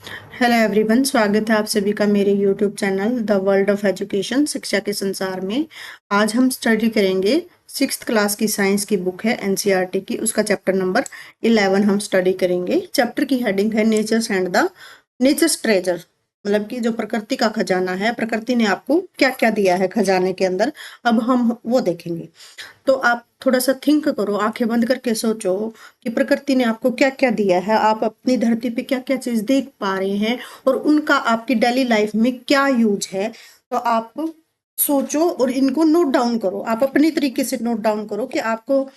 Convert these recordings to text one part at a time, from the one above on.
Hello everyone, स्वागत है आप सभी का मेरे YouTube channel the world of education, शिक्षा के संसार में। आज हम स्टडी करेंगे 6th क्लास की साइंस की बुक है एनसीईआरटी की, उसका चैप्टर नंबर 11 हम स्टडी करेंगे। चैप्टर की हेडिंग है nature's and the nature's treasure, मतलब कि जो प्रकृति का खजाना है, प्रकृति ने आपको क्या क्या दिया है खजाने के अंदर, अब हम वो देखेंगे। तो आप थोड़ा सा थिंक करो, आंखें बंद करके सोचो कि प्रकृति ने आपको क्या क्या दिया है, आप अपनी धरती पे क्या क्या चीज देख पा रहे हैं और उनका आपकी डेली लाइफ में क्या यूज है। तो आप सोचो और इनको नोट डाउन करो, आप अपनी तरीके से नोट डाउन करो कि आपको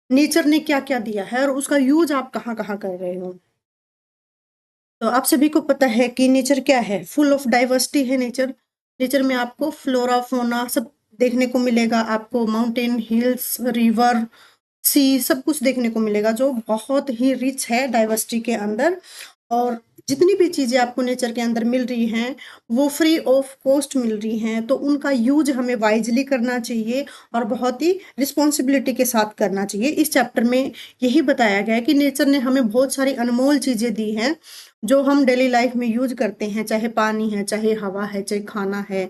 नेचर ने क्या क्या दिया है और उसका यूज आप कहाँ कहाँ कर रहे हो। तो आप सभी को पता है कि नेचर क्या है, फुल ऑफ डाइवर्सिटी है नेचर। नेचर में आपको फ्लोरा फोना सब देखने को मिलेगा, आपको माउंटेन हिल्स रिवर सी सब कुछ देखने को मिलेगा, जो बहुत ही रिच है डाइवर्सिटी के अंदर। और जितनी भी चीजें आपको नेचर के अंदर मिल रही हैं वो फ्री ऑफ कॉस्ट मिल रही हैं, तो उनका यूज हमें वाइजली करना चाहिए और बहुत ही रिस्पॉन्सिबिलिटी के साथ करना चाहिए। इस चैप्टर में यही बताया गया है कि नेचर ने हमें बहुत सारी अनमोल चीजें दी हैं जो हम डेली लाइफ में यूज करते हैं, चाहे पानी है, चाहे हवा है, चाहे खाना है,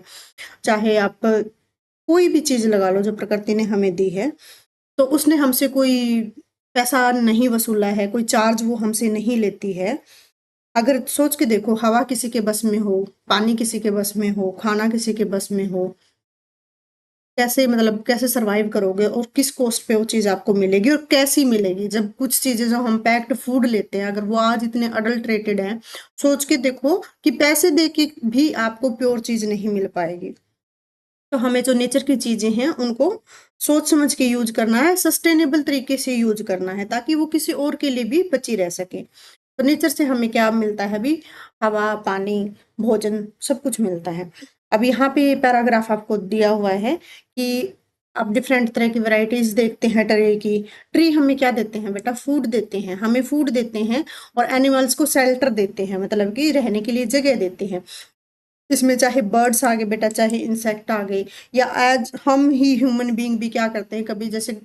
चाहे आप कोई भी चीज लगा लो जो प्रकृति ने हमें दी है। तो उसने हमसे कोई पैसा नहीं वसूला है, कोई चार्ज वो हमसे नहीं लेती है। अगर सोच के देखो, हवा किसी के बस में हो, पानी किसी के बस में हो, खाना किसी के बस में हो, कैसे मतलब कैसे सरवाइव करोगे और किस कॉस्ट पे वो चीज आपको मिलेगी और कैसी मिलेगी। जब कुछ चीजें जो हम पैक्ड फूड लेते हैं, अगर वो आज इतने अडल्ट्रेटेड हैं, सोच के देखो कि पैसे दे के भी आपको प्योर चीज नहीं मिल पाएगी। तो हमें जो नेचर की चीजें हैं उनको सोच समझ के यूज करना है, सस्टेनेबल तरीके से यूज करना है, ताकि वो किसी और के लिए भी बची रह सके। तो नेचर से हमें क्या मिलता है अभी? हवा, पानी, भोजन, सब कुछ मिलता है। अब यहाँ पे पैराग्राफ आपको दिया हुआ है कि आप डिफरेंट तरह की वैरायटीज देखते हैं ट्री की। ट्री हमें क्या देते हैं बेटा? फूड देते हैं, हमें फूड देते हैं और एनिमल्स को शेल्टर देते हैं, मतलब कि रहने के लिए जगह देते हैं। इसमें चाहे बर्ड्स आ गए बेटा, चाहे इंसेक्ट आ गए, या एज हम ही ह्यूमन बीइंग भी क्या करते हैं, कभी जैसे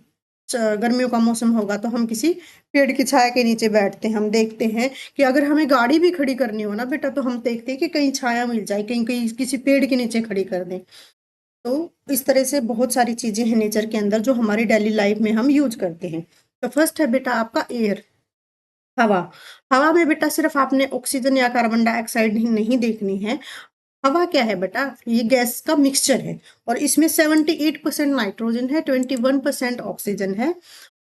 गर्मियों का मौसम होगा तो हम किसी पेड़ की छाया के नीचे बैठते हैं। हम देखते हैं कि अगर हमें गाड़ी भी खड़ी करनी हो ना बेटा, तो हम देखते हैं कि कहीं छाया मिल जाए, कहीं कहीं किसी पेड़ के नीचे खड़ी कर दें। तो इस तरह से बहुत सारी चीजें हैं नेचर के अंदर जो हमारी डेली लाइफ में हम यूज करते हैं। तो फर्स्ट है बेटा आपका एयर, हवा। हवा में बेटा सिर्फ आपने ऑक्सीजन या कार्बन डाइऑक्साइड ही नहीं देखनी है। हवा क्या है बेटा? ये गैस का मिक्सचर है और इसमें 78% नाइट्रोजन है, 21% ऑक्सीजन है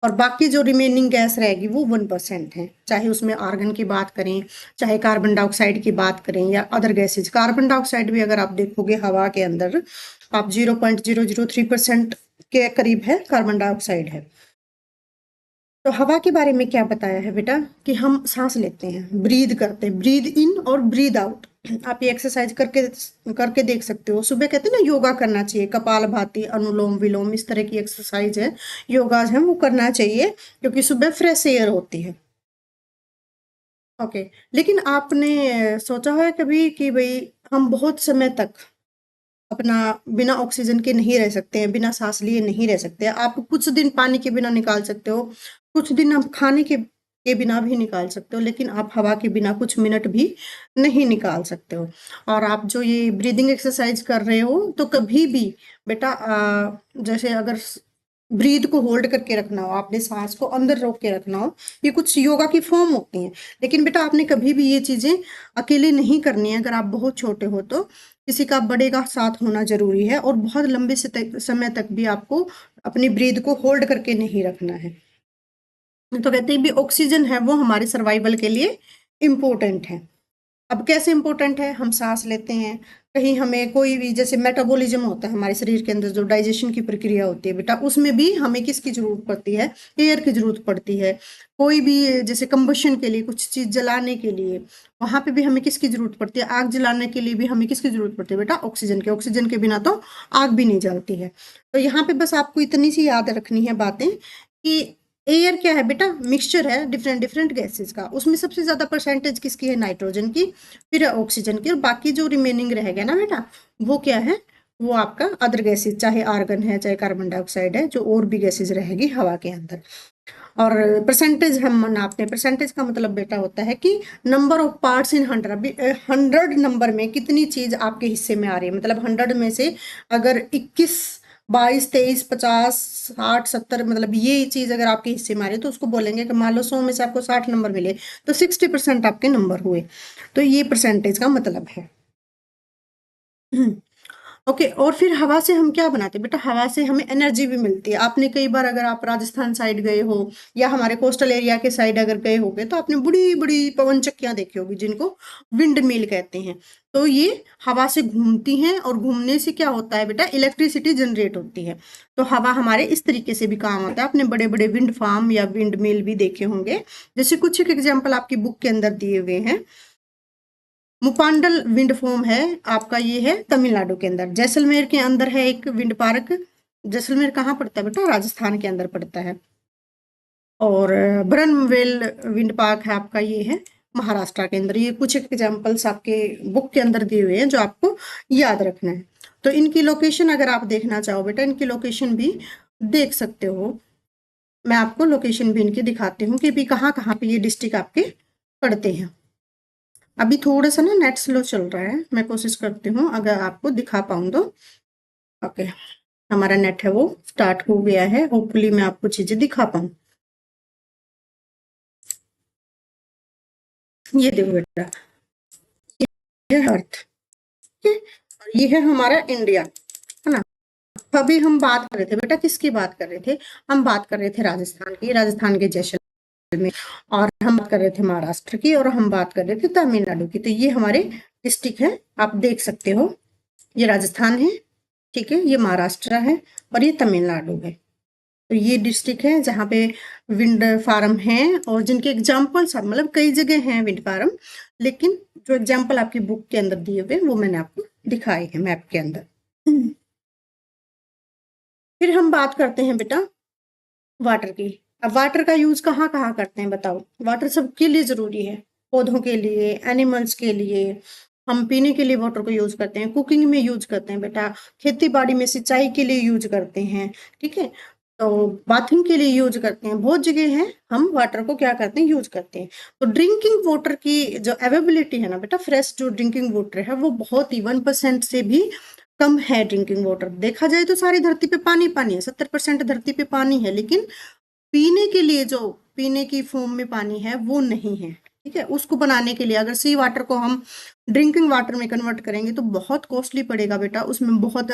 और बाकी जो रिमेनिंग गैस रहेगी वो 1% है। चाहे उसमें आर्गन की बात करें, चाहे कार्बन डाइऑक्साइड की बात करें या अदर गैसेज। कार्बन डाइऑक्साइड भी अगर आप देखोगे हवा के अंदर, आप 0.003% के करीब है कार्बन डाइऑक्साइड है। तो हवा के बारे में क्या बताया है बेटा? कि हम सांस लेते हैं, ब्रीद करते हैं, ब्रीद इन और ब्रीद आउट। आप ये एक्सरसाइज करके करके देख सकते हो। सुबह कहते हैं ना योगा करना चाहिए, कपाल भाती, अनुलोम विलोम, इस तरह की एक्सरसाइज है, योगाज है, वो करना चाहिए क्योंकि सुबह फ्रेश एयर होती है। ओके। लेकिन आपने सोचा है कभी कि भाई हम बहुत समय तक अपना बिना ऑक्सीजन के नहीं रह सकते हैं, बिना सांस लिए नहीं रह सकते? आप कुछ दिन पानी के बिना निकाल सकते हो, कुछ दिन आप खाने के बिना भी निकाल सकते हो, लेकिन आप हवा के बिना कुछ मिनट भी नहीं निकाल सकते हो। और आप जो ये ब्रीदिंग एक्सरसाइज कर रहे हो, तो कभी भी बेटा जैसे अगर ब्रीद को होल्ड करके रखना हो, आपने सांस को अंदर रोक के रखना हो, ये कुछ योगा की फॉर्म होती हैं। लेकिन बेटा आपने कभी भी ये चीजें अकेले नहीं करनी है। अगर आप बहुत छोटे हो तो किसी का बड़े का साथ होना जरूरी है और बहुत लंबे समय तक भी आपको अपनी ब्रीद को होल्ड करके नहीं रखना है। तो कहते हैं भी ऑक्सीजन है वो हमारे सर्वाइवल के लिए इम्पोर्टेंट है। अब कैसे इंपॉर्टेंट है? हम सांस लेते हैं, कहीं हमें कोई भी जैसे मेटाबॉलिज्म होता है हमारे शरीर के अंदर, जो डाइजेशन की प्रक्रिया होती है बेटा, उसमें भी हमें किसकी जरूरत पड़ती है? एयर की जरूरत पड़ती है। कोई भी जैसे कंबशन के लिए, कुछ चीज जलाने के लिए, वहां पे भी हमें किसकी जरूरत पड़ती है? आग जलाने के लिए भी हमें किसकी जरूरत पड़ती है बेटा? ऑक्सीजन के। ऑक्सीजन के बिना तो आग भी नहीं जलती है। तो यहाँ पे बस आपको इतनी सी याद रखनी है बातें कि एयर क्या है बेटा? मिक्सचर है डिफरेंट डिफरेंट गैसेस का। उसमें सबसे ज्यादा परसेंटेज किसकी है? नाइट्रोजन की, फिर है ऑक्सीजन की, और बाकी जो रिमेनिंग रह गया ना बेटा, वो क्या है? वो आपका अदर गैसेस, चाहे आर्गन है, चाहे कार्बन डाइऑक्साइड है, जो और भी गैसेस रहेगी हवा के अंदर। और परसेंटेज हम नापते हैं। परसेंटेज का मतलब बेटा होता है कि नंबर ऑफ पार्ट्स इन 100। अभी 100 नंबर में कितनी चीज आपके हिस्से में आ रही है, मतलब 100 में से अगर 21, 22, 23, 50, 60, 70 मतलब ये चीज अगर आपके हिस्से में आ रही है तो उसको बोलेंगे कि मान लो 100 में से आपको 60 नंबर मिले तो 60% आपके नंबर हुए। तो ये परसेंटेज का मतलब है। ओके, और फिर हवा से हम क्या बनाते हैं बेटा? हवा से हमें एनर्जी भी मिलती है। आपने कई बार अगर आप राजस्थान साइड गए हो या हमारे कोस्टल एरिया के साइड अगर गए होगे तो आपने बड़ी बड़ी पवन चक्कियां देखी होगी जिनको विंड मिल कहते हैं। तो ये हवा से घूमती हैं और घूमने से क्या होता है बेटा? इलेक्ट्रिसिटी जनरेट होती है। तो हवा हमारे इस तरीके से भी काम आता है। आपने बड़े बड़े विंड फार्म या विंड मिल भी देखे होंगे, जैसे कुछ एक एग्जाम्पल आपकी बुक के अंदर दिए हुए हैं। मुपांडल विंड फार्म है आपका, ये है तमिलनाडु के अंदर। जैसलमेर के अंदर है एक विंड पार्क। जैसलमेर कहाँ पड़ता है बेटा? राजस्थान के अंदर पड़ता है। और ब्रनवेल विंड पार्क है आपका, ये है महाराष्ट्र के अंदर। ये कुछ एग्जांपल्स आपके बुक के अंदर दिए हुए हैं जो आपको याद रखना है। तो इनकी लोकेशन अगर आप देखना चाहो बेटा, इनकी लोकेशन भी देख सकते हो। मैं आपको लोकेशन भी इनकी दिखाती हूँ कि भी कहाँ कहाँ पे ये डिस्ट्रिक्ट आपके पड़ते हैं। अभी थोड़ा सा ना नेट स्लो चल रहा है, मैं कोशिश करती हूँ अगर आपको दिखा पाऊँ तो। ओके, हमारा नेट है वो स्टार्ट हो गया है, होपफुली मैं आपको चीजें दिखा पाऊँ। ये देखो बेटा, ये है अर्थ, ठीक है, और ये है हमारा इंडिया, है ना। अभी हम बात कर रहे थे बेटा, किसकी बात कर रहे थे? हम बात कर रहे थे राजस्थान की, राजस्थान के जैसलमेर में। और हम बात कर रहे थे महाराष्ट्र की, और हम बात कर रहे थे तमिलनाडु की। तो ये हमारे डिस्ट्रिक्ट है, आप देख सकते हो। ये राजस्थान है, ठीक है, ये महाराष्ट्र है और ये तमिलनाडु है। तो ये डिस्ट्रिक्ट है जहाँ पे विंड फार्म है और जिनके एग्जाम्पल्स मतलब कई जगह हैं विंड फार्म, लेकिन जो एग्जाम्पल आपकी बुक के अंदर दिए हुए वो मैंने आपको दिखाए हैं मैप के अंदर। फिर हम बात करते हैं बेटा वाटर की। अब वाटर का यूज कहाँ कहाँ करते हैं बताओ? वाटर सबके लिए जरूरी है, पौधों के लिए, एनिमल्स के लिए। हम पीने के लिए वाटर को यूज करते हैं, कुकिंग में यूज करते हैं बेटा, खेती बाड़ी में सिंचाई के लिए यूज करते हैं, ठीक है। तो बाथरूम के लिए यूज करते हैं, बहुत जगह है हम वाटर को क्या करते हैं? यूज करते हैं। तो ड्रिंकिंग वाटर की जो अवेबिलिटी है ना बेटा, फ्रेश जो ड्रिंकिंग वाटर है वो बहुत ही 1% से भी कम है। ड्रिंकिंग वाटर देखा जाए तो सारी धरती पे पानी पानी है, 70% धरती पे पानी है, लेकिन पीने के लिए जो पीने की फॉर्म में पानी है वो नहीं है, ठीक है। उसको बनाने के लिए अगर सी वाटर को हम ड्रिंकिंग वाटर में कन्वर्ट करेंगे तो बहुत कॉस्टली पड़ेगा बेटा। उसमें बहुत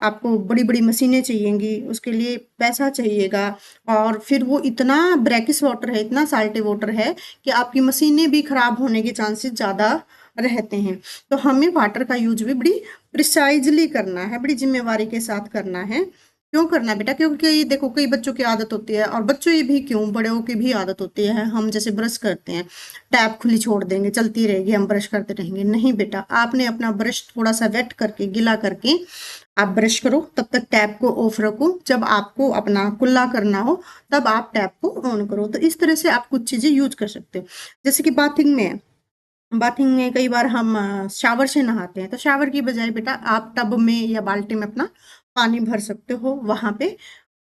आपको बड़ी बड़ी मशीनें चाहिएंगी, उसके लिए पैसा चाहिएगा। और फिर वो इतना ब्रैकिश वाटर है, इतना साल्टी वाटर है कि आपकी मशीनें भी खराब होने के चांसेस ज़्यादा रहते हैं। तो हमें वाटर का यूज भी बड़ी प्रिसाइजली करना है, बड़ी जिम्मेवारी के साथ करना है। क्यों करना है बेटा? क्योंकि देखो कई बच्चों की आदत होती है, और बच्चों ही भी क्यों, बड़ों की भी आदत होती है। हम जैसे ब्रश करते हैं, टैप खुली छोड़ देंगे, चलती रहेगी, हम ब्रश करते रहेंगे। नहीं बेटा, आपने अपना ब्रश थोड़ा सा वेट करके, गीला करके आप ब्रश करो, तब तक टैप को ऑफ रखो। जब आपको अपना कुल्ला करना हो तब आप टैप को ऑन करो। तो इस तरह से आप कुछ चीजें यूज कर सकते हो। जैसे कि बाथिंग में कई बार हम शावर से नहाते हैं, तो शावर की बजाय बेटा आप टब में या बाल्टी में अपना पानी भर सकते हो वहां पे।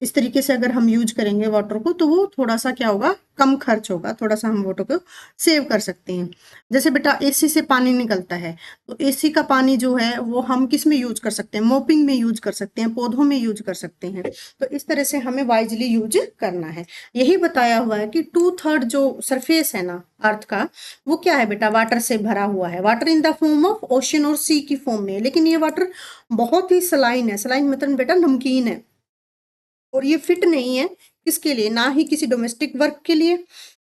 इस तरीके से अगर हम यूज करेंगे वाटर को तो वो थोड़ा सा क्या होगा? कम खर्च होगा, थोड़ा सा हम वाटर को सेव कर सकते हैं। जैसे बेटा एसी से पानी निकलता है, तो एसी का पानी जो है वो हम किस में यूज कर सकते हैं? मोपिंग में यूज कर सकते हैं, पौधों में यूज कर सकते हैं। तो इस तरह से हमें वाइजली यूज करना है। यही बताया हुआ है कि 2/3 जो सरफेस है ना अर्थ का, वो क्या है बेटा? वाटर से भरा हुआ है। Water in the form of ocean और सी की फॉर्म में, लेकिन ये वाटर बहुत ही सलाइन है। सलाइन मतलब बेटा नमकीन है, और ये फिट नहीं है किसके लिए? ना ही किसी डोमेस्टिक वर्क के लिए,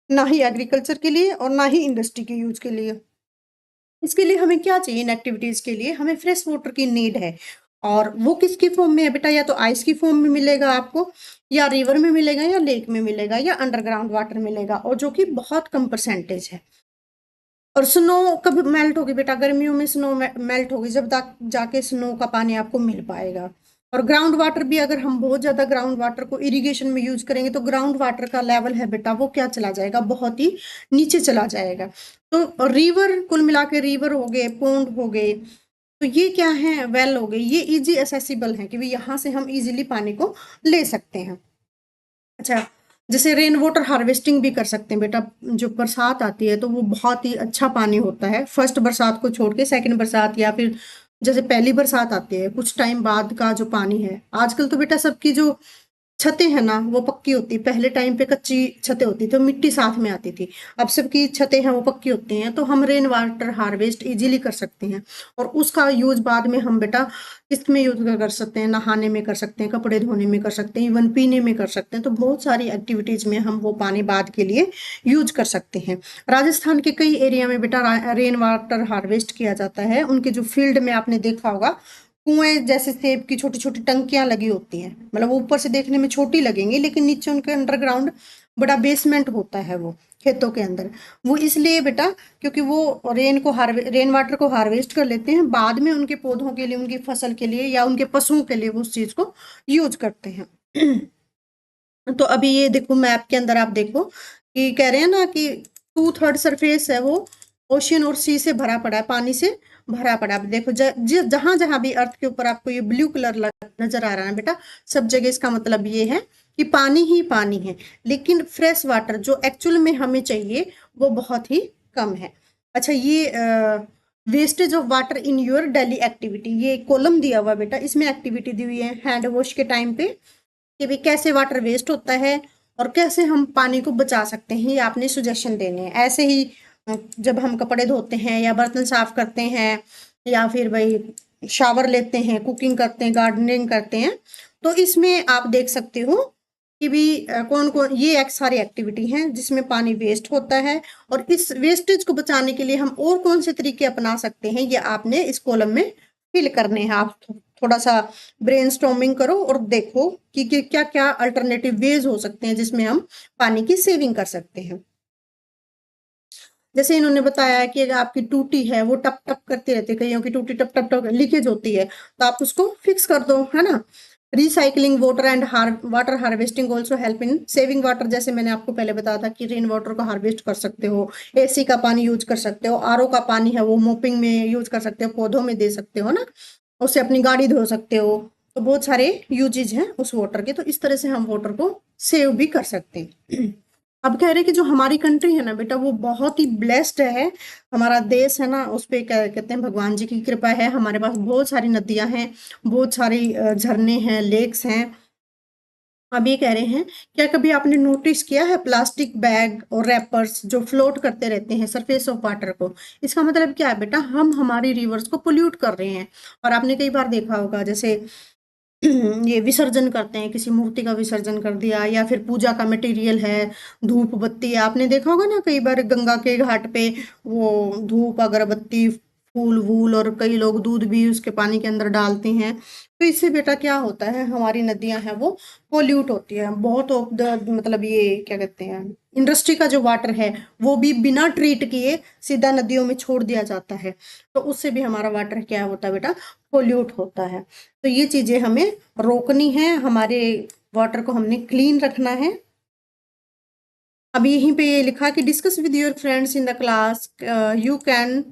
ना ही एग्रीकल्चर के लिए, और ना ही इंडस्ट्री के यूज के लिए। इसके लिए हमें क्या चाहिए? इन एक्टिविटीज के लिए हमें फ्रेश वाटर की नीड है। और वो किसकी फॉर्म में है बेटा? या तो आइस की फॉर्म में मिलेगा आपको, या रिवर में मिलेगा, या लेक में मिलेगा, या अंडरग्राउंड वाटर मिलेगा, और जो कि बहुत कम परसेंटेज है। और स्नो कब मेल्ट होगी बेटा? गर्मियों में स्नो मेल्ट होगी, जब जाके स्नो का पानी आपको मिल पाएगा। और ग्राउंड वाटर भी, अगर हम बहुत ज्यादा ग्राउंड वाटर को इरिगेशन में यूज करेंगे तो ग्राउंड वाटर का लेवल है बेटा वो क्या चला जाएगा? बहुत ही नीचे चला जाएगा। तो रिवर, कुल मिला के रिवर हो गए, पोन्ड हो गए, तो ये क्या है? वेल हो गए। ये इजी एसेसिबल है कि भी यहाँ से हम इजीली पानी को ले सकते हैं। अच्छा, जैसे रेन वाटर हार्वेस्टिंग भी कर सकते हैं बेटा। जो बरसात आती है तो वो बहुत ही अच्छा पानी होता है, फर्स्ट बरसात को छोड़ के सेकंड बरसात, या फिर जैसे पहली बरसात आती है कुछ टाइम बाद का जो पानी है। आजकल तो बेटा सबकी जो छतें हैं ना वो पक्की होती, पहले टाइम पे कच्ची छतें होती तो मिट्टी साथ में आती थी, अब सबकी छतें हैं वो पक्की होती हैं। तो हम रेन वाटर हार्वेस्ट इजीली कर सकते हैं, और उसका यूज बाद में हम बेटा किस में यूज कर सकते हैं, नहाने में कर सकते हैं, कपड़े धोने में कर सकते हैं, इवन पीने में कर सकते हैं। तो बहुत सारी एक्टिविटीज में हम वो पानी बाद के लिए यूज कर सकते हैं। राजस्थान के कई एरिया में बेटा रेन वाटर हार्वेस्ट किया जाता है। उनके जो फील्ड में आपने देखा होगा कुएं जैसे सेब की छोटी छोटी टंकियां लगी होती हैं, मतलब ऊपर से देखने में छोटी लगेंगी लेकिन नीचे उनके अंडरग्राउंड बड़ा बेसमेंट होता है वो खेतों के अंदर। वो इसलिए बेटा क्योंकि वो रेन वाटर को हार्वेस्ट कर लेते हैं, बाद में उनके पौधों के लिए, उनकी फसल के लिए या उनके पशुओं के लिए वो उस चीज को यूज करते हैं। तो अभी ये देखो मैप के अंदर आप देखो कि कह रहे हैं ना कि 2/3 सरफेस है वो ओशियन और सी से भरा पड़ा है, पानी से भरा पड़ा है। अब देखो जहां जहां भी अर्थ के ऊपर आपको ये ब्लू कलर नजर आ रहा है बेटा, सब जगह इसका मतलब ये है कि पानी ही पानी है, लेकिन फ्रेश वाटर जो एक्चुअल में हमें चाहिए वो बहुत ही कम है। अच्छा, ये wastage of water in your daily activity, ये कॉलम दिया हुआ बेटा, इसमें एक्टिविटी दी हुई है हैंड वॉश के टाइम पे कि भाई कैसे वाटर वेस्ट होता है और कैसे हम पानी को बचा सकते हैं। ये आपने सुजेशन देने हैं। ऐसे ही जब हम कपड़े धोते हैं या बर्तन साफ करते हैं या फिर भाई शावर लेते हैं, कुकिंग करते हैं, गार्डनिंग करते हैं, तो इसमें आप देख सकते हो कि भी कौन कौन ये एक सारी एक्टिविटी हैं जिसमें पानी वेस्ट होता है, और इस वेस्टेज को बचाने के लिए हम और कौन से तरीके अपना सकते हैं ये आपने इस कॉलम में फिल करने हैं। आप थोड़ा सा ब्रेनस्टॉर्मिंग करो और देखो कि क्या क्या अल्टरनेटिव वेज हो सकते हैं जिसमें हम पानी की सेविंग कर सकते हैं। जैसे इन्होंने बताया कि अगर आपकी टूटी है वो टप टप करती रहती है, कईयों की टूटी टप टप टप लीकेज होती है, तो आप उसको फिक्स कर दो, है ना। Recycling water and water harvesting also help in saving water. जैसे मैंने आपको पहले बताया था कि रेन वाटर को हार्वेस्ट कर सकते हो, एसी का पानी यूज कर सकते हो, आरओ का पानी है वो मोपिंग में यूज कर सकते हो, पौधों में दे सकते हो ना, उससे अपनी गाड़ी धो सकते हो। तो बहुत सारे यूजेज हैं उस वाटर के, तो इस तरह से हम वाटर को सेव भी कर सकते हैं। अब कह रहे कि जो हमारी कंट्री है ना बेटा वो बहुत ही ब्लेस्ड है, हमारा देश है ना, उस पे क्या कहते हैं, भगवान जी की कृपा है। हमारे पास बहुत सारी नदियां हैं, बहुत सारी झरने हैं, लेक्स हैं। अब ये कह रहे हैं, क्या कभी आपने नोटिस किया है प्लास्टिक बैग और रैपर्स जो फ्लोट करते रहते हैं सरफेस ऑफ वाटर को? इसका मतलब क्या है बेटा, हम हमारी रिवर्स को पोल्यूट कर रहे हैं। और आपने कई बार देखा होगा जैसे ये विसर्जन करते हैं, किसी मूर्ति का विसर्जन कर दिया या फिर पूजा का मटेरियल है, धूप बत्ती, आपने देखा होगा ना कई बार गंगा के घाट पे वो धूप अगरबत्ती फूल वूल और कई लोग दूध भी उसके पानी के अंदर डालते हैं। तो इससे बेटा क्या होता है, हमारी नदियां हैं वो पोल्यूट होती है बहुत ऑफ द, मतलब ये क्या कहते हैं, इंडस्ट्री का जो वाटर है वो भी बिना ट्रीट किए सीधा नदियों में छोड़ दिया जाता है, तो उससे भी हमारा वाटर क्या होता है बेटा, पोल्यूट होता है। तो ये चीजें हमें रोकनी है, हमारे वाटर को हमने क्लीन रखना है। अब यहीं पे ये लिखा कि discuss with your friends in the class you can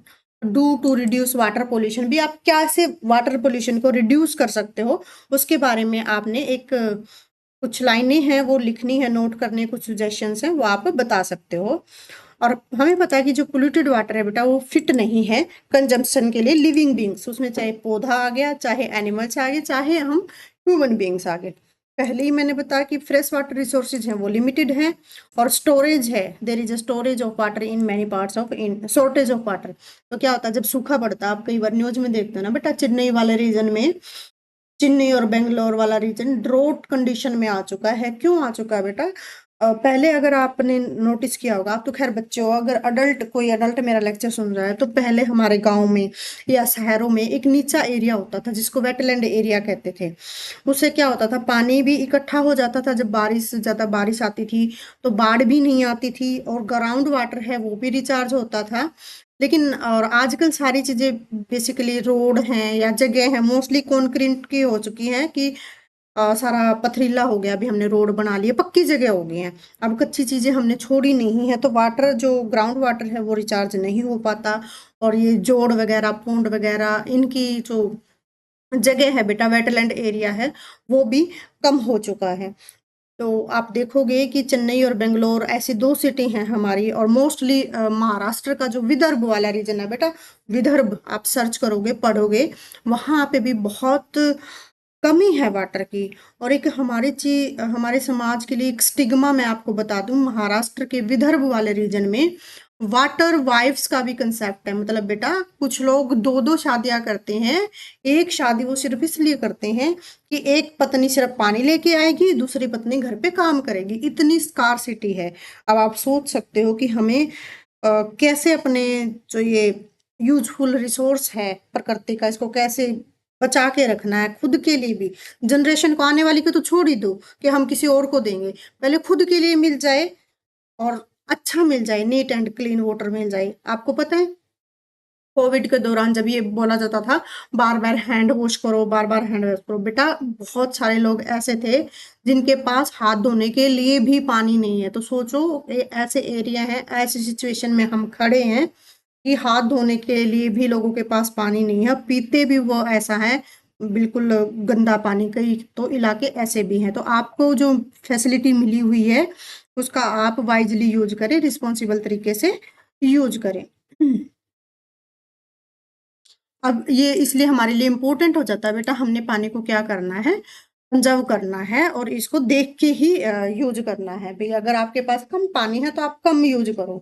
do to reduce water pollution, भी आप कैसे वाटर पोल्यूशन को रिड्यूस कर सकते हो उसके बारे में आपने एक कुछ लाइनें हैं वो लिखनी है, नोट करने, कुछ सजेशंस हैं वो आप बता सकते हो। और हमें पता है कि जो पोल्यूटेड वाटर है बेटा वो फिट नहीं है कंजम्पशन के लिए लिविंग बींग्स, उसमें चाहे पौधा आ गया, चाहे एनिमल्स आ गए, चाहे हम ह्यूमन बींग्स आ गए। पहले ही मैंने बताया कि फ्रेश वाटर रिसोर्सेज हैं वो लिमिटेड हैं, और स्टोरेज है, there is a storage of water in many parts of in shortage of water. तो क्या होता है जब सूखा पड़ता है, आप कई बार न्यूज में देखते हो ना बेटा, चेन्नई वाले रीजन में, चेन्नई और बेंगलोर वाला रीजन ड्रोट कंडीशन में आ चुका है। क्यों आ चुका है बेटा, पहले अगर आपने नोटिस किया होगा, आप तो खैर बच्चे हो, अगर कोई अडल्ट मेरा लेक्चर सुन रहा है, तो पहले हमारे गांव में या शहरों में एक नीचा एरिया होता था जिसको वेटलैंड एरिया कहते थे। उससे क्या होता था, पानी भी इकट्ठा हो जाता था, जब ज्यादा बारिश आती थी तो बाढ़ भी नहीं आती थी, और ग्राउंड वाटर है वो भी रिचार्ज होता था। लेकिन और आजकल सारी चीजें बेसिकली रोड हैं या जगह है मोस्टली कंक्रीट की हो चुकी हैं कि सारा पथरीला हो गया, अभी हमने रोड बना लिए, पक्की जगह हो गई हैं, अब कच्ची चीजें हमने छोड़ी नहीं है, तो वाटर जो ग्राउंड वाटर है वो रिचार्ज नहीं हो पाता। और ये जोड़ वगैरह, पोंड वगैरह, इनकी जो जगह है बेटा, वेटलैंड एरिया है वो भी कम हो चुका है। तो आप देखोगे कि चेन्नई और बेंगलोर ऐसी दो सिटी हैं हमारी, और मोस्टली महाराष्ट्र का जो विदर्भ वाला रीजन है बेटा, विदर्भ आप सर्च करोगे पढ़ोगे, वहां पे भी बहुत कमी है वाटर की। और एक हमारे समाज के लिए एक स्टिग्मा मैं आपको बता दूं, महाराष्ट्र के विदर्भ वाले रीजन में वाटर वाइफ्स का भी कंसेप्ट है। मतलब बेटा कुछ लोग दो दो शादियां करते हैं, एक शादी वो सिर्फ इसलिए करते हैं कि एक पत्नी सिर्फ पानी लेके आएगी, दूसरी पत्नी घर पे काम करेगी। इतनी स्कारसिटी है। अब आप सोच सकते हो कि हमें कैसे अपने जो ये यूजफुल रिसोर्स है प्रकृति का, इसको कैसे बचा के रखना है खुद के लिए भी। जनरेशन को आने वाली को तो छोड़ ही दो कि हम किसी और को देंगे, पहले खुद के लिए मिल जाए और अच्छा मिल जाए, नीट एंड क्लीन वाटर मिल जाए। आपको पता है कोविड के दौरान जब ये बोला जाता था बार बार हैंड वॉश करो, बार बार हैंड वॉश करो, बेटा बहुत सारे लोग ऐसे थे जिनके पास हाथ धोने के लिए भी पानी नहीं है। तो सोचो ऐसे एरिया है, ऐसी सिचुएशन में हम खड़े हैं कि हाथ धोने के लिए भी लोगों के पास पानी नहीं है, पीते भी वो ऐसा है बिल्कुल गंदा पानी। कई तो इलाके ऐसे भी हैं। तो आपको जो फैसिलिटी मिली हुई है उसका आप वाइजली यूज करें, रिस्पॉन्सिबल तरीके से यूज करें। अब ये इसलिए हमारे लिए इम्पोर्टेंट हो जाता है बेटा, हमने पानी को क्या करना है, कंजर्व करना है और इसको देख के ही यूज करना है। भाई अगर आपके पास कम पानी है तो आप कम यूज करो,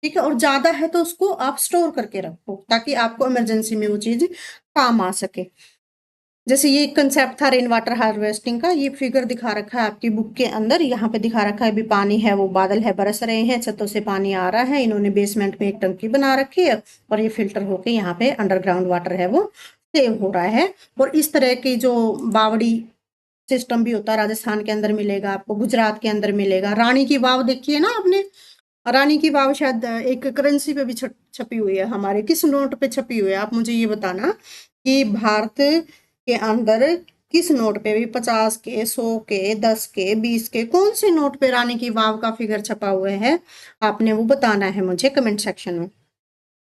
ठीक है, और ज्यादा है तो उसको आप स्टोर करके रखो ताकि आपको इमरजेंसी में वो चीज काम आ सके। जैसे ये कंसेप्ट था रेन वाटर हार्वेस्टिंग का, ये फिगर दिखा रखा है आपकी बुक के अंदर। यहाँ पे दिखा रखा है भी पानी है, वो बादल है बरस रहे हैं, छतों से पानी आ रहा है, इन्होंने बेसमेंट में एक टंकी बना रखी है और ये फिल्टर होके यहाँ पे अंडरग्राउंड वाटर है वो सेव हो रहा है। और इस तरह की जो बावड़ी सिस्टम भी होता है राजस्थान के अंदर मिलेगा आपको, गुजरात के अंदर मिलेगा। रानी की वाव देखी है ना आपने, रानी की वाव शायद एक करेंसी पे भी छपी हुई है हमारे, किस नोट पे छपी हुई है आप मुझे ये बताना कि भारत के अंदर किस नोट पे भी 50 के, 100 के, 10 के, 20 के, कौन से नोट पे रानी की वाव का फिगर छपा हुआ है, आपने वो बताना है मुझे कमेंट सेक्शन में।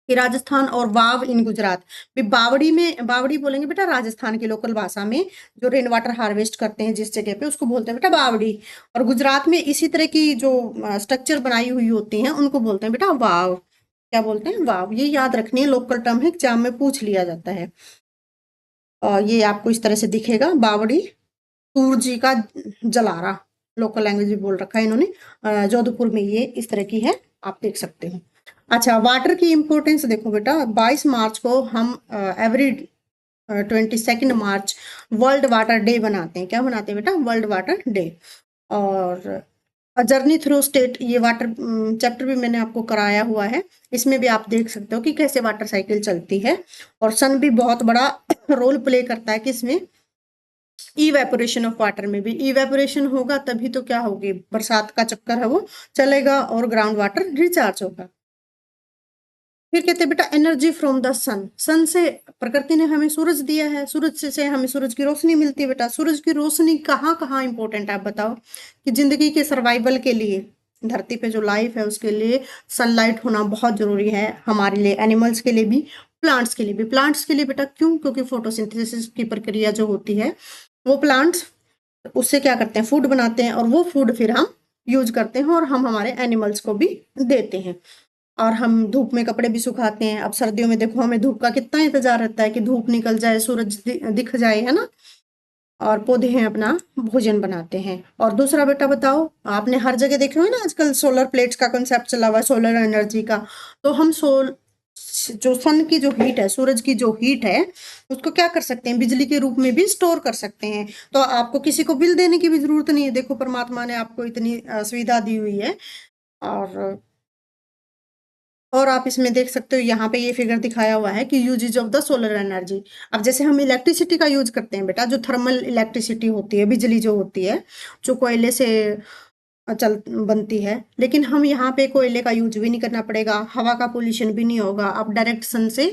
कि राजस्थान और वाव इन गुजरात भी, बावड़ी में, बावड़ी बोलेंगे बेटा राजस्थान की लोकल भाषा में, जो रेन वाटर हार्वेस्ट करते हैं जिस जगह पे उसको बोलते हैं बेटा बावड़ी। और गुजरात में इसी तरह की जो स्ट्रक्चर बनाई हुई होती हैं उनको बोलते हैं बेटा वाव। क्या बोलते हैं, वाव। ये याद रखनी है, लोकल टर्म है, एग्जाम में पूछ लिया जाता है। और ये आपको इस तरह से दिखेगा बावड़ी, सूरज जी का जलारा, लोकल लैंग्वेज भी बोल रखा है इन्होंने। जोधपुर में ये इस तरह की है, आप देख सकते हैं। अच्छा वाटर की इंपॉर्टेंस देखो बेटा, 22 मार्च को हम एवरी 22 मार्च वर्ल्ड वाटर डे बनाते हैं। क्या बनाते हैं बेटा, वर्ल्ड वाटर डे। और जर्नी थ्रू स्टेट, ये वाटर चैप्टर भी मैंने आपको कराया हुआ है, इसमें भी आप देख सकते हो कि कैसे वाटर साइकिल चलती है। और सन भी बहुत बड़ा रोल प्ले करता है किसमें, इवेपोरेशन ऑफ वाटर में भी। इवेपोरेशन होगा तभी तो क्या होगी, बरसात का चक्कर है वो चलेगा और ग्राउंड वाटर रिचार्ज होगा। फिर कहते हैं बेटा एनर्जी फ्रॉम द सन, सन से प्रकृति ने हमें सूरज दिया है, सूरज से हमें सूरज की रोशनी मिलती है। बेटा सूरज की रोशनी कहाँ कहाँ इंपॉर्टेंट है आप बताओ, कि जिंदगी के सर्वाइवल के लिए, धरती पे जो लाइफ है उसके लिए सनलाइट होना बहुत जरूरी है, हमारे लिए, एनिमल्स के लिए भी, प्लांट्स के लिए भी। प्लांट्स के लिए बेटा क्यों, क्योंकि फोटोसिंथेसिस की प्रक्रिया जो होती है वो प्लांट्स उससे क्या करते हैं, फूड बनाते हैं, और वो फूड फिर हम यूज करते हैं और हम हमारे एनिमल्स को भी देते हैं। और हम धूप में कपड़े भी सुखाते हैं। अब सर्दियों में देखो हमें धूप का कितना इंतजार रहता है कि धूप निकल जाए, सूरज दिख जाए, है ना। और पौधे हैं अपना भोजन बनाते हैं। और दूसरा बेटा बताओ, आपने हर जगह देखे हुए ना आजकल सोलर प्लेट्स का कंसेप्ट चला हुआ है, सोलर एनर्जी का। तो हम जो सन की जो हीट है, सूरज की जो हीट है, उसको क्या कर सकते हैं, बिजली के रूप में भी स्टोर कर सकते हैं। तो आपको किसी को बिल देने की भी जरूरत नहीं है। देखो परमात्मा ने आपको इतनी सुविधा दी हुई है। और आप इसमें देख सकते हो, यहाँ पे ये फिगर दिखाया हुआ है कि uses of the solar energy. अब जैसे हम इलेक्ट्रिसिटी का यूज करते हैं बेटा, जो थर्मल इलेक्ट्रिसिटी होती है, बिजली जो होती है, जो कोयले से चल बनती है, लेकिन हम यहाँ पे कोयले का यूज भी नहीं करना पड़ेगा, हवा का पोल्यूशन भी नहीं होगा। आप डायरेक्ट सन से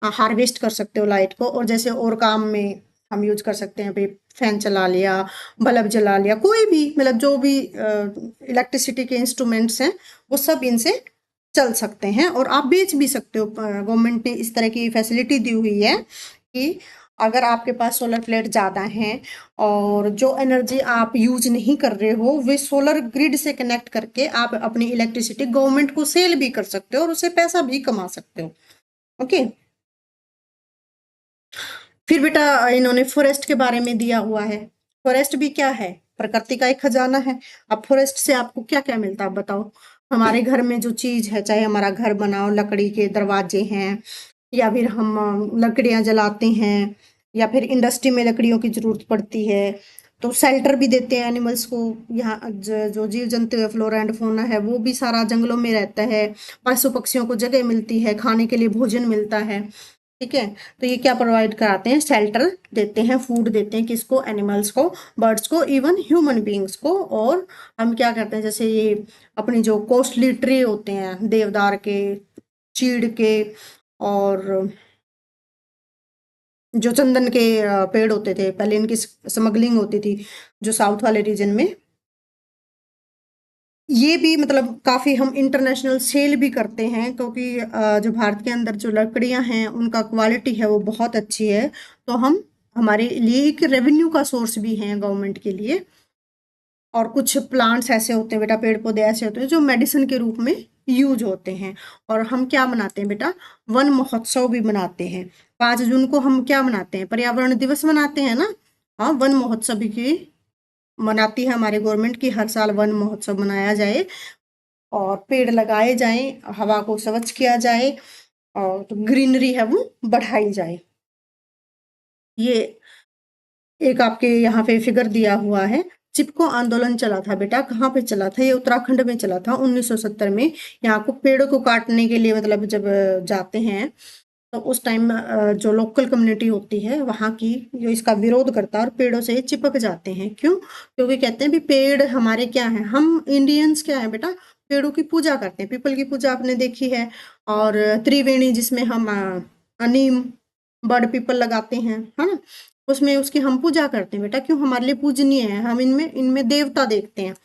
हार्वेस्ट कर सकते हो लाइट को। और जैसे और काम में हम यूज कर सकते हैं भाई, फैन चला लिया, बल्ब जला लिया, कोई भी मतलब जो भी इलेक्ट्रिसिटी के इंस्ट्रूमेंट्स हैं वो सब इनसे चल सकते हैं। और आप बेच भी सकते हो, गवर्नमेंट ने इस तरह की फैसिलिटी दी हुई है कि अगर आपके पास सोलर प्लेट ज़्यादा हैं और जो एनर्जी आप यूज नहीं कर रहे हो वे सोलर ग्रिड से कनेक्ट करके आप अपनी इलेक्ट्रिसिटी गवर्नमेंट को सेल भी कर सकते हो और उससे पैसा भी कमा सकते हो। ओके। फिर बेटा इन्होंने फॉरेस्ट के बारे में दिया हुआ है। फॉरेस्ट भी क्या है? प्रकृति का एक खजाना है। अब फॉरेस्ट से आपको क्या क्या मिलता है बताओ। हमारे घर में जो चीज है, चाहे हमारा घर बनाओ, लकड़ी के दरवाजे हैं या फिर हम लकड़ियां जलाते हैं या फिर इंडस्ट्री में लकड़ियों की जरूरत पड़ती है तो शेल्टर भी देते हैं एनिमल्स को। यहाँ जो जीव जंतु है, फ्लोरा एंड फौना है, वो भी सारा जंगलों में रहता है। पशु पक्षियों को जगह मिलती है, खाने के लिए भोजन मिलता है। ठीक है। तो ये क्या प्रोवाइड कराते हैं? शेल्टर देते हैं, फूड देते हैं, किसको? एनिमल्स को, बर्ड्स को, इवन ह्यूमन बींग्स को। और हम क्या करते हैं, जैसे ये अपनी जो कॉस्टली ट्री होते हैं देवदार के, चीड़ के और जो चंदन के पेड़ होते थे, पहले इनकी स्मगलिंग होती थी जो साउथ वाले रीजन में, ये भी मतलब काफी हम इंटरनेशनल सेल भी करते हैं क्योंकि जो भारत के अंदर जो लकड़ियां हैं उनका क्वालिटी है वो बहुत अच्छी है। तो हम हमारे लिए एक रेवेन्यू का सोर्स भी है गवर्नमेंट के लिए। और कुछ प्लांट्स ऐसे होते हैं बेटा, पेड़ पौधे ऐसे होते हैं जो मेडिसिन के रूप में यूज होते हैं। और हम क्या मनाते हैं बेटा? वन महोत्सव भी मनाते हैं। 5 जून को हम क्या मनाते हैं? पर्यावरण दिवस मनाते हैं ना। हाँ, वन महोत्सव की मनाती है हमारे गवर्नमेंट की, हर साल वन महोत्सव मनाया जाए और पेड़ लगाए जाएं, हवा को स्वच्छ किया जाए और तो ग्रीनरी है वो बढ़ाई जाए। ये एक आपके यहाँ पे फिगर दिया हुआ है। चिपको आंदोलन चला था बेटा, कहाँ पे चला था? ये उत्तराखंड में चला था 1970 में। यहाँ को पेड़ों को काटने के लिए मतलब जब जाते हैं तो उस टाइम जो लोकल कम्युनिटी होती है वहाँ की जो इसका विरोध करता है और पेड़ों से चिपक जाते हैं। क्यों? क्योंकि कहते हैं भी पेड़ हमारे क्या है, हम इंडियंस क्या है बेटा, पेड़ों की पूजा करते हैं। पीपल की पूजा आपने देखी है। और त्रिवेणी जिसमें हम नीम, बड़ पीपल लगाते हैं, है ना, उसमें उसकी हम पूजा करते हैं बेटा। क्यों? हमारे लिए पूजनीय है, हम इनमें इनमें देवता देखते हैं।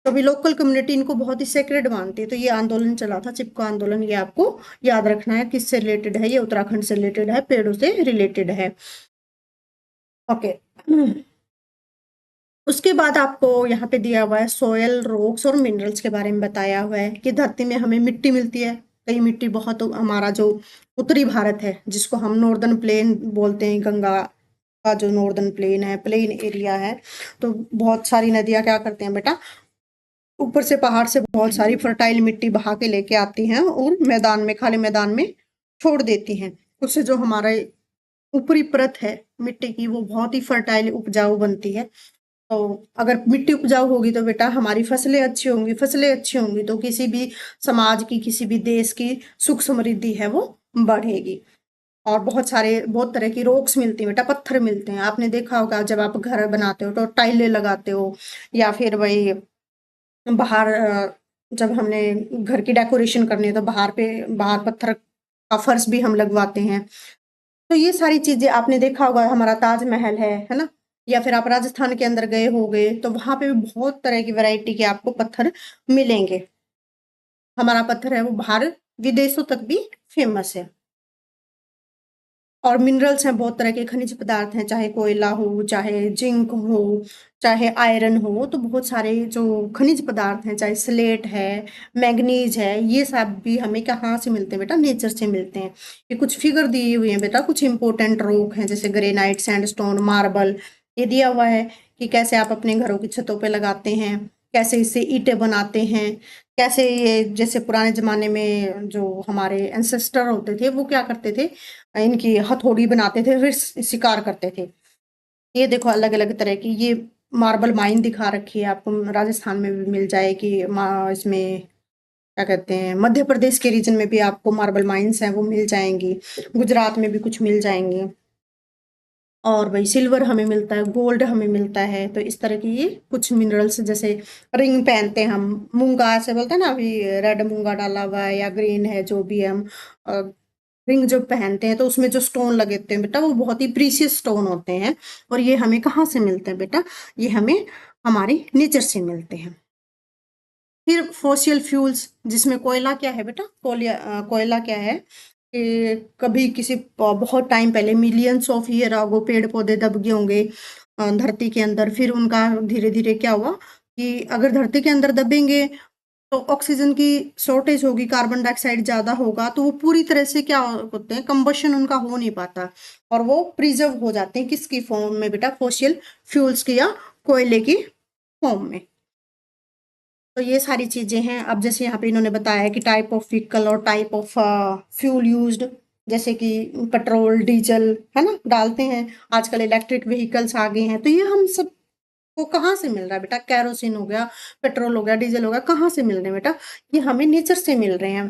तो अभी लोकल कम्युनिटी इनको बहुत ही सेक्रेड मानती है। तो ये आंदोलन चला था, चिपको आंदोलन, ये आपको याद रखना है। किससे रिलेटेड है? ये उत्तराखंड से रिलेटेड है, पेड़ों से रिलेटेड है। ओके। उसके बाद आपको यहाँ पे दिया हुआ है सोयल, रॉक्स और मिनरल्स के बारे में बताया हुआ है कि धरती में हमें मिट्टी मिलती है। कई मिट्टी बहुत, हमारा जो उत्तरी भारत है जिसको हम नॉर्दर्न प्लेन बोलते हैं, गंगा का जो नॉर्दर्न प्लेन है, प्लेन एरिया है, तो बहुत सारी नदियां क्या करते हैं बेटा, ऊपर से पहाड़ से बहुत सारी फर्टाइल मिट्टी बहा के लेके आती हैं और मैदान में, खाली मैदान में छोड़ देती हैं। उससे जो हमारा ऊपरी परत है मिट्टी की वो बहुत ही फर्टाइल, उपजाऊ बनती है। तो अगर मिट्टी उपजाऊ होगी तो बेटा हमारी फसलें अच्छी होंगी, फसलें अच्छी होंगी तो किसी भी समाज की, किसी भी देश की सुख समृद्धि है वो बढ़ेगी। और बहुत तरह की रॉक्स मिलती हैं बेटा, पत्थर मिलते हैं। आपने देखा होगा जब आप घर बनाते हो तो टाइलें लगाते हो या फिर वही बाहर जब हमने घर की डेकोरेशन करनी है तो बाहर पत्थर का फर्श भी हम लगवाते हैं। तो ये सारी चीजें आपने देखा होगा, हमारा ताजमहल है ना, या फिर आप राजस्थान के अंदर गए होगे तो वहां पे भी बहुत तरह की वैरायटी के आपको पत्थर मिलेंगे। हमारा पत्थर है वो बाहर विदेशों तक भी फेमस है। और मिनरल्स हैं, बहुत तरह के खनिज पदार्थ हैं, चाहे कोयला हो, चाहे जिंक हो, चाहे आयरन हो, तो बहुत सारे जो खनिज पदार्थ हैं, चाहे स्लेट है, मैग्नीज है, ये सब भी हमें कहाँ से मिलते हैं बेटा? नेचर से मिलते हैं। ये कुछ फिगर दी हुई है बेटा, कुछ इंपॉर्टेंट रॉक हैं जैसे ग्रेनाइट, सैंडस्टोन, मार्बल। ये दिया हुआ है कि कैसे आप अपने घरों की छतों पे लगाते हैं, कैसे इससे ईंटें बनाते हैं, कैसे ये जैसे पुराने जमाने में जो हमारे एंसेस्टर होते थे वो क्या करते थे, इनकी हथौड़ी बनाते थे, फिर शिकार करते थे। ये देखो अलग अलग तरह की ये मार्बल माइन दिखा रखी है आपको, राजस्थान में भी मिल जाएगी। इसमें क्या कहते हैं, मध्य प्रदेश के रीजन में भी आपको मार्बल माइंस हैं वो मिल जाएंगी, गुजरात में भी कुछ मिल जाएंगी। और वही सिल्वर हमें मिलता है, गोल्ड हमें मिलता है। तो इस तरह की ये कुछ मिनरल्स, जैसे रिंग पहनते हैं हम, मूंगा ऐसे बोलते हैं ना, अभी रेड मूंगा डाला हुआ है या ग्रीन है जो भी है, हम रिंग जो पहनते हैं तो उसमें जो स्टोन लगे होते हैं बेटा वो बहुत ही प्रीशियस स्टोन होते हैं। और ये हमें कहाँ से मिलते हैं बेटा? ये हमें हमारे नेचर से मिलते हैं। फिर फॉसिल फ्यूल्स, जिसमें कोयला क्या है बेटा? कोयला क्या है? कि कभी किसी बहुत टाइम पहले मिलियंस ऑफ ईयर अगो पेड़ पौधे दब गए होंगे धरती के अंदर, फिर उनका धीरे धीरे क्या हुआ कि अगर धरती के अंदर दबेंगे तो ऑक्सीजन की शॉर्टेज होगी, कार्बन डाइऑक्साइड ज्यादा होगा, तो वो पूरी तरह से क्या होते हैं, कंबशन उनका हो नहीं पाता और वो प्रिजर्व हो जाते हैं किसकी फॉर्म में बेटा, फॉसिल फ्यूल्स की या कोयले की फॉर्म में। तो ये सारी चीजें हैं। अब जैसे यहाँ पे इन्होंने बताया है कि टाइप ऑफ व्हीकल और टाइप ऑफ फ्यूल यूज्ड, जैसे कि पेट्रोल डीजल है ना डालते हैं, आजकल इलेक्ट्रिक व्हीकल्स आ गए हैं, तो ये हम सब को कहाँ से मिल रहा है बेटा, कैरोसिन हो गया, पेट्रोल हो गया, डीजल हो गया, कहाँ से मिल रहे हैं बेटा, ये हमें नेचर से मिल रहे हैं,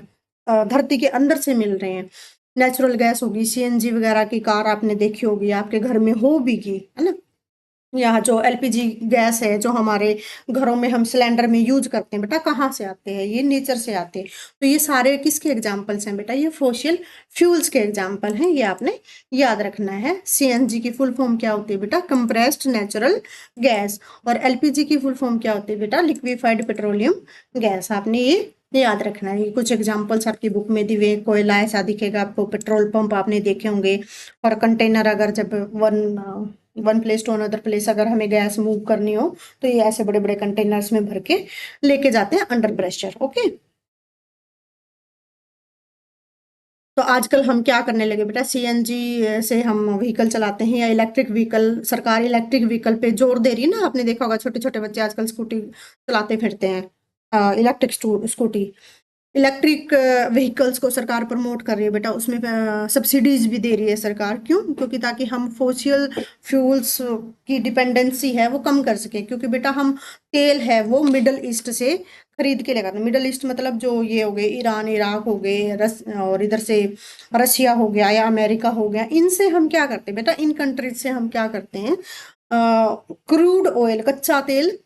धरती के अंदर से मिल रहे हैं। नेचुरल गैस होगी, सीएनजी वगैरह की कार आपने देखी होगी, आपके घर में हो भी की है ना, यहाँ जो एलपीजी गैस है जो हमारे घरों में हम सिलेंडर में यूज करते हैं बेटा, कहाँ से आते हैं, ये नेचर से आते हैं। तो ये सारे किसके एग्जाम्पल्स हैं बेटा, ये फॉसिल फ्यूल्स के एग्जाम्पल हैं, ये आपने याद रखना है। सीएनजी की फुल फॉर्म क्या होती है बेटा, कंप्रेस्ड नेचुरल गैस, और एलपीजी की फुल फॉर्म क्या होती है बेटा, लिक्विफाइड पेट्रोलियम गैस। आपने ये याद रखना है। ये कुछ एग्जाम्पल्स आपकी बुक में दिए, कोयला ऐसा दिखेगा आपको, पेट्रोल पंप आपने देखे होंगे, और कंटेनर अगर जब one place to another place अगर हमें गैस मूव करनी हो तो ये ऐसे बड़े बड़े कंटेनर्स में भर के लेके जाते हैं अंडर प्रेशर। ओके, तो आजकल हम क्या करने लगे बेटा, सीएनजी से हम व्हीकल चलाते हैं, या इलेक्ट्रिक व्हीकल, सरकार इलेक्ट्रिक व्हीकल पे जोर दे रही है ना, आपने देखा होगा छोटे छोटे बच्चे आजकल स्कूटी चलाते फिरते हैं, इलेक्ट्रिक स्कूटी। इलेक्ट्रिक व्हीकल्स को सरकार प्रमोट कर रही है बेटा, उसमें सब्सिडीज भी दे रही है सरकार, क्यों, क्योंकि ताकि हम फोसिल फ्यूल्स की डिपेंडेंसी है वो कम कर सके, क्योंकि बेटा हम तेल है वो मिडल ईस्ट से खरीद के लगाते हैं। मिडल ईस्ट मतलब जो ये हो गए ईरान इराक हो गए, और इधर से रशिया हो गया या अमेरिका हो गया, इनसे हम क्या करते हैं बेटा, इन कंट्रीज से हम क्या करते हैं, क्रूड ऑयल कच्चा तेल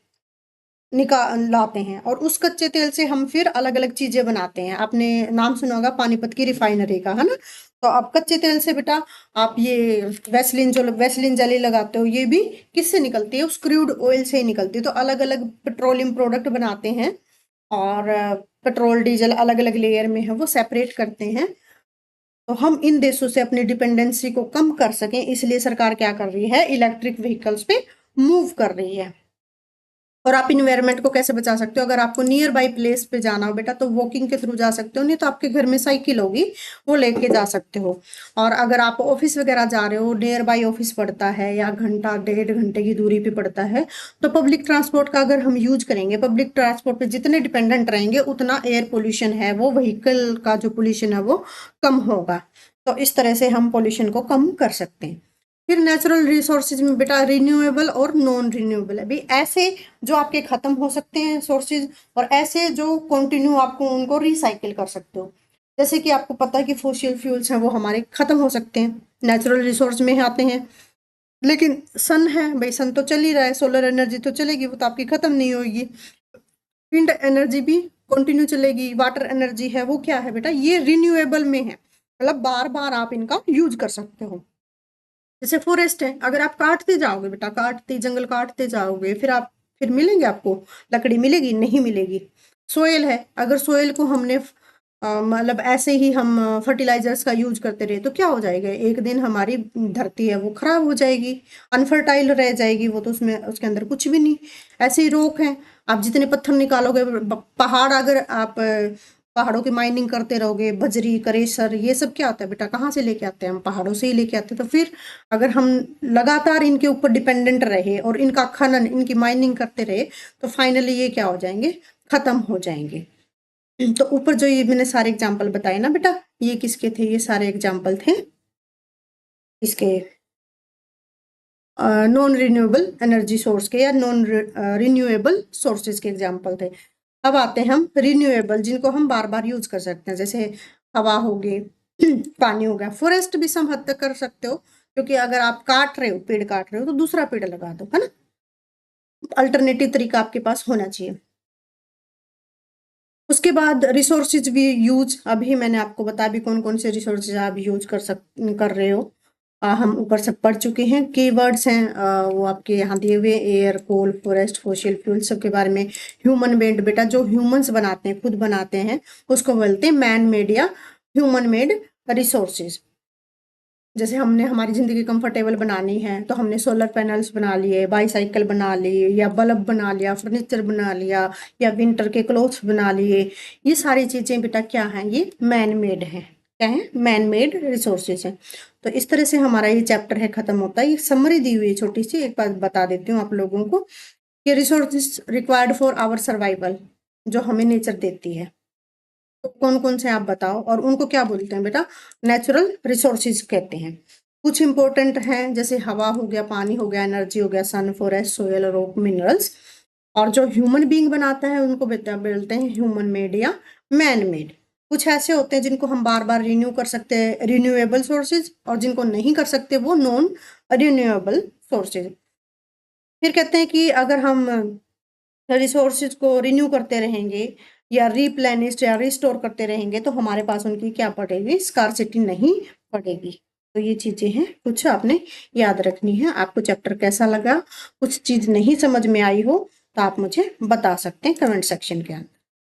निकाल लाते हैं, और उस कच्चे तेल से हम फिर अलग अलग चीजें बनाते हैं। आपने नाम सुना होगा पानीपत की रिफाइनरी का, है ना। तो आप कच्चे तेल से बेटा आप ये वैसलीन, जो वैसलीन जेली लगाते हो, ये भी किससे निकलती है, उस क्रूड ऑयल से ही निकलती है। तो अलग अलग पेट्रोलियम प्रोडक्ट बनाते हैं, और पेट्रोल डीजल अलग अलग लेयर में है वो सेपरेट करते हैं। तो हम इन देशों से अपनी डिपेंडेंसी को कम कर सकें, इसलिए सरकार क्या कर रही है, इलेक्ट्रिक व्हीकल्स पे मूव कर रही है। और आप इन्वायरमेंट को कैसे बचा सकते हो, अगर आपको नियर बाई प्लेस पे जाना हो बेटा तो वॉकिंग के थ्रू जा सकते हो, नहीं तो आपके घर में साइकिल होगी वो लेके जा सकते हो। और अगर आप ऑफिस वगैरह जा रहे हो, नियर बाई ऑफिस पड़ता है या घंटा 1.5 घंटे की दूरी पे पड़ता है, तो पब्लिक ट्रांसपोर्ट का अगर हम यूज करेंगे, पब्लिक ट्रांसपोर्ट पे जितने डिपेंडेंट रहेंगे उतना एयर पोल्यूशन है वो व्हीकल का जो पोल्यूशन है वो कम होगा। तो इस तरह से हम पोल्यूशन को कम कर सकते हैं। फिर नेचुरल रिसोर्सेज में बेटा रिन्यूएबल और नॉन रिन्यूएबल है भाई, ऐसे जो आपके खत्म हो सकते हैं सोर्सेज, और ऐसे जो कंटिन्यू आपको उनको रिसाइकिल कर सकते हो। जैसे कि आपको पता है कि फोसिल फ्यूल्स हैं वो हमारे खत्म हो सकते हैं, नेचुरल रिसोर्स में आते हैं, लेकिन सन है भाई, सन तो चल ही रहा है, सोलर एनर्जी तो चलेगी, वो तो आपकी खत्म नहीं होगी। विंड एनर्जी भी कंटिन्यू चलेगी, वाटर एनर्जी है वो क्या है बेटा, ये रिन्यूएबल में है, मतलब बार बार आप इनका यूज कर सकते हो। जैसे फॉरेस्ट है, अगर आप काटते जाओगे बेटा, काटते जंगल काटते जाओगे, फिर मिलेंगे आपको, लकड़ी मिलेगी, नहीं मिलेगी। सोयल है, अगर सोयल को हमने मतलब ऐसे ही हम फर्टिलाइजर्स का यूज करते रहे तो क्या हो जाएगा, एक दिन हमारी धरती है वो खराब हो जाएगी, अनफर्टाइल रह जाएगी वो, तो उसमें उसके अंदर कुछ भी नहीं। ऐसे ही रोक है, आप जितने पत्थर निकालोगे, पहाड़ अगर आप पहाड़ों की माइनिंग करते रहोगे, बजरी करेसर ये सब क्या होता है बेटा, कहाँ से लेके आते हैं हम, पहाड़ों से ही लेके आते हैं। तो फिर अगर हम लगातार इनके ऊपर डिपेंडेंट रहे और इनका खनन, इनकी माइनिंग करते रहे, तो फाइनली ये क्या हो जाएंगे, खत्म हो जाएंगे। तो ऊपर जो ये मैंने सारे एग्जाम्पल बताए ना बेटा, ये किसके थे, ये सारे एग्जाम्पल थे इसके नॉन रिन्यूएबल एनर्जी सोर्स के, या नॉन रिन्यूएबल सोर्सेज के एग्जाम्पल थे। अब आते हैं हम रिन्यूएबल, जिनको हम बार बार यूज कर सकते हैं, जैसे हवा हो गई, पानी हो गया। फॉरेस्ट भी सम हद तक कर सकते हो, क्योंकि अगर आप काट रहे हो, पेड़ काट रहे हो, तो दूसरा पेड़ लगा दो, है ना। अल्टरनेटिव तरीका आपके पास होना चाहिए। उसके बाद रिसोर्सेज भी यूज, अभी मैंने आपको बताया भी कौन कौन से रिसोर्सेज आप यूज कर रहे हो। हम ऊपर सब पढ़ चुके हैं, कीवर्ड्स हैं वो आपके यहाँ दिए हुए, एयर कोल फॉरेस्ट फॉसिल फ्यूल सब के बारे में। ह्यूमन मेड बेटा, जो ह्यूमंस बनाते हैं, खुद बनाते हैं, उसको बोलते हैं मैन मेड या ह्यूमन मेड रिसोर्सेज। जैसे हमने हमारी ज़िंदगी कंफर्टेबल बनानी है तो हमने सोलर पैनल्स बना लिए, बाईसाइकिल बना ली, या बल्ब बना लिया, फर्नीचर बना लिया, या विंटर के क्लोथ्स बना लिए। ये सारी चीज़ें बेटा क्या हैं, ये मैन मेड हैं। क्या है, मैन मेड रिसोर्सेज हैं। तो इस तरह से हमारा ये चैप्टर है ख़त्म होता है। ये समरी दी हुई है छोटी सी, एक बात बता देती हूँ आप लोगों को कि resources required for our survival जो हमें नेचर देती है, तो कौन कौन से आप बताओ, और उनको क्या बोलते हैं बेटा, नेचुरल रिसोर्सेज कहते हैं। कुछ इंपॉर्टेंट हैं, जैसे हवा हो गया, पानी हो गया, एनर्जी हो गया, सन, फॉरेस्ट, सोयल, रॉक, मिनरल्स। और जो ह्यूमन बीइंग बनाता है उनको बोलते हैं ह्यूमन मेड या मैन मेड। कुछ ऐसे होते हैं जिनको हम बार बार रिन्यू कर सकते हैं, रिन्यूएबल सोर्सेज, और जिनको नहीं कर सकते वो नॉन रिन्यूएबल सोर्सेज। फिर कहते हैं कि अगर हम रिसोर्सेज को रिन्यू करते रहेंगे या रिप्लेनिश या रिस्टोर करते रहेंगे तो हमारे पास उनकी क्या पड़ेगी, स्कार्सिटी नहीं पड़ेगी। तो ये चीज़ें हैं, कुछ आपने याद रखनी है। आपको चैप्टर कैसा लगा, कुछ चीज़ नहीं समझ में आई हो तो आप मुझे बता सकते हैं कमेंट सेक्शन के अंदर।